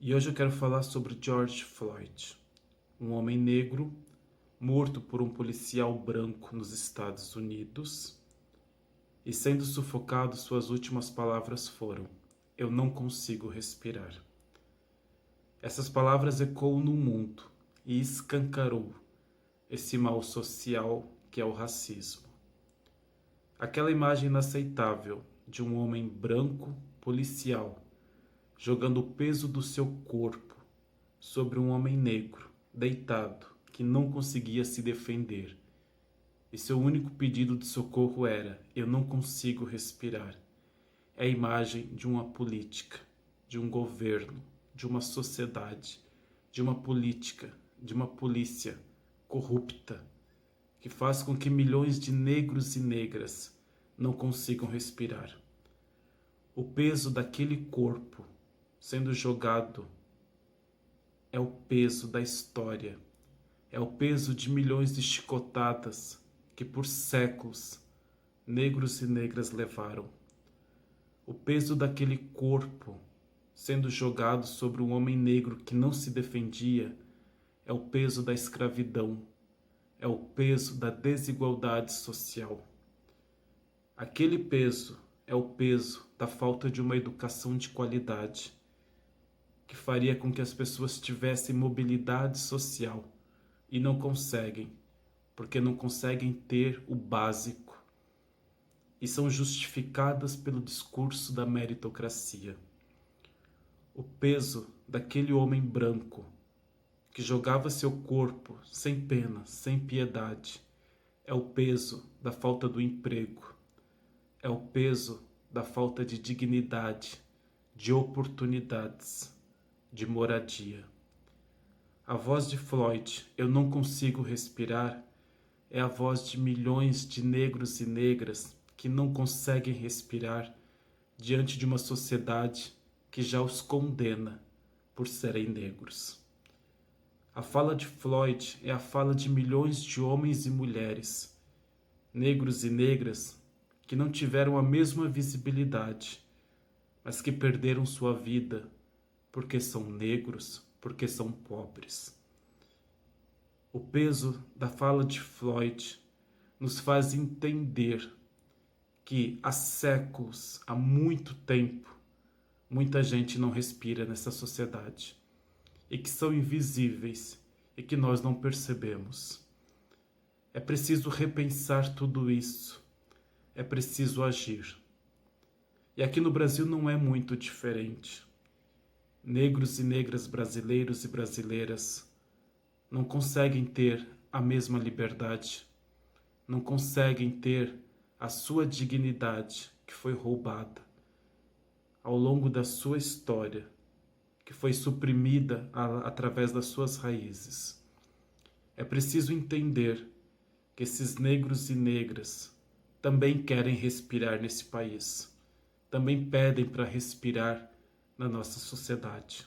E hoje eu quero falar sobre George Floyd, um homem negro morto por um policial branco nos Estados Unidos e sendo sufocado, suas últimas palavras foram: "Eu não consigo respirar". Essas palavras ecoam no mundo e escancarou esse mal social que é o racismo. Aquela imagem inaceitável de um homem branco policial jogando o peso do seu corpo sobre um homem negro, deitado, que não conseguia se defender. E seu único pedido de socorro era: "Eu não consigo respirar". É a imagem de uma política, de um governo, de uma sociedade, de uma política, de uma polícia corrupta, que faz com que milhões de negros e negras não consigam respirar. O peso daquele corpo sendo jogado é o peso da história, é o peso de milhões de chicotadas que por séculos negros e negras levaram. O peso daquele corpo sendo jogado sobre um homem negro que não se defendia é o peso da escravidão, é o peso da desigualdade social. Aquele peso é o peso da falta de uma educação de qualidade, que faria com que as pessoas tivessem mobilidade social e não conseguem, porque não conseguem ter o básico e são justificadas pelo discurso da meritocracia. O peso daquele homem branco que jogava seu corpo sem pena, sem piedade, é o peso da falta do emprego, é o peso da falta de dignidade, de oportunidades, de moradia. A voz de Floyd, "Eu não consigo respirar", é a voz de milhões de negros e negras que não conseguem respirar diante de uma sociedade que já os condena por serem negros. A fala de Floyd é a fala de milhões de homens e mulheres, negros e negras, que não tiveram a mesma visibilidade, mas que perderam sua vida porque são negros, porque são pobres. O peso da fala de Floyd nos faz entender que há séculos, há muito tempo, muita gente não respira nessa sociedade e que são invisíveis e que nós não percebemos. É preciso repensar tudo isso, é preciso agir. E aqui no Brasil não é muito diferente. Negros e negras brasileiros e brasileiras não conseguem ter a mesma liberdade, não conseguem ter a sua dignidade que foi roubada ao longo da sua história, que foi suprimida através das suas raízes. É preciso entender que esses negros e negras também querem respirar nesse país, também pedem para respirar na nossa sociedade.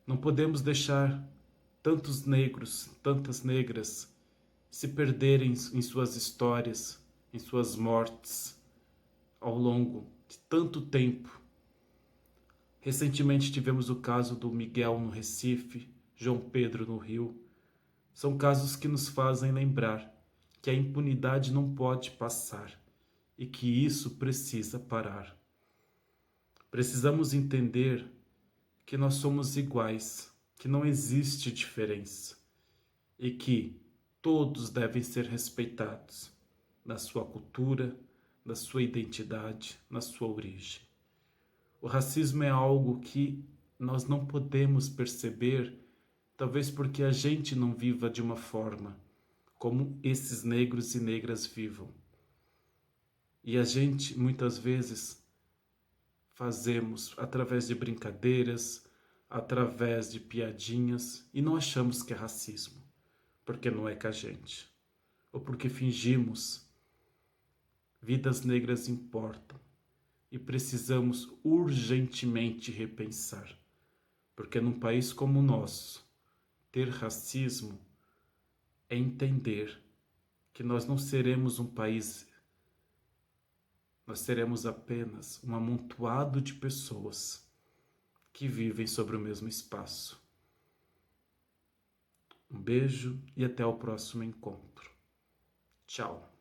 Não podemos deixar tantos negros, tantas negras se perderem em suas histórias, em suas mortes, ao longo de tanto tempo. Recentemente tivemos o caso do Miguel no Recife, João Pedro no Rio. São casos que nos fazem lembrar que a impunidade não pode passar e que isso precisa parar. Precisamos entender que nós somos iguais, que não existe diferença e que todos devem ser respeitados na sua cultura, na sua identidade, na sua origem. O racismo é algo que nós não podemos perceber, talvez porque a gente não viva de uma forma como esses negros e negras vivam. E a gente, muitas vezes, fazemos através de brincadeiras, através de piadinhas, e não achamos que é racismo, porque não é com a gente. Ou porque fingimos. Vidas negras importam e precisamos urgentemente repensar, porque num país como o nosso, ter racismo é entender que nós não seremos um país, nós seremos apenas um amontoado de pessoas que vivem sobre o mesmo espaço. Um beijo e até o próximo encontro. Tchau.